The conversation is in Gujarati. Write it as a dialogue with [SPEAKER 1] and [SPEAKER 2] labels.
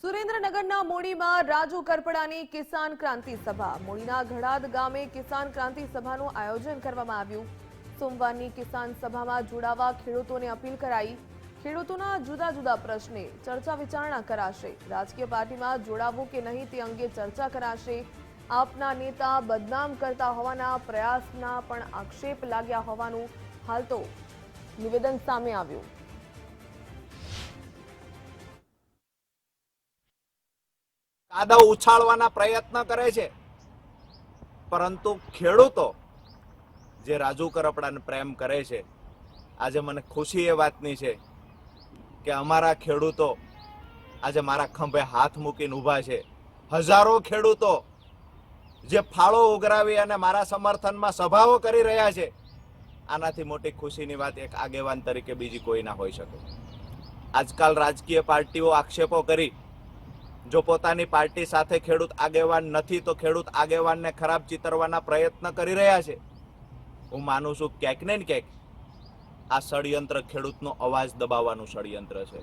[SPEAKER 1] સુરેન્દ્રનગરના મૂડીમાં રાજુ કરપડાની કિસાન ક્રાંતિ સભા. મૂડીના ઘડાદ ગામે કિસાન ક્રાંતિ સભાનું આયોજન કરવામાં આવ્યું. સોમવારની કિસાન સભામાં જોડાવા ખેડૂતોને અપીલ કરાઈ. ખેડૂતોના જુદા જુદા પ્રશ્ને ચર્ચા વિચારણા કરાશે. રાજકીય પાર્ટીમાં જોડાવું કે નહીં તે અંગે ચર્ચા કરાશે. આપના નેતા બદનામ કરતા હોવાના પ્રયાસના પણ આક્ષેપ લાગ્યા હોવાનું હાલ તો નિવેદન સામે આવ્યું.
[SPEAKER 2] કાદવ ઉછાળવાના પ્રયત્ન કરે છે, પરંતુ ખેડૂતો જે રાજુ કરપડાને પ્રેમ કરે છે, આજે મને ખુશી એ વાતની છે કે અમારા ખેડૂતો આજે મારા ખંભે હાથ મૂકીને ઊભા છે. હજારો ખેડૂતો જે ફાળો ઉઘરાવી અને મારા સમર્થનમાં સભાઓ કરી રહ્યા છે, આનાથી મોટી ખુશીની વાત એક આગેવાન તરીકે બીજી કોઈ ના હોઈ શકે. આજકાલ રાજકીય પાર્ટીઓ આક્ષેપો કરી જો પોતાની પાર્ટી સાથે ખેડૂત આગેવાન નથી તો ખેડૂત આગેવાનને ખરાબ ચિતરવાના પ્રયત્ન કરી રહ્યા છે. હું માનું છું ક્યાંક ને ક્યાંક આ ષડયંત્ર ખેડૂતનો અવાજ દબાવવાનું ષડયંત્ર છે.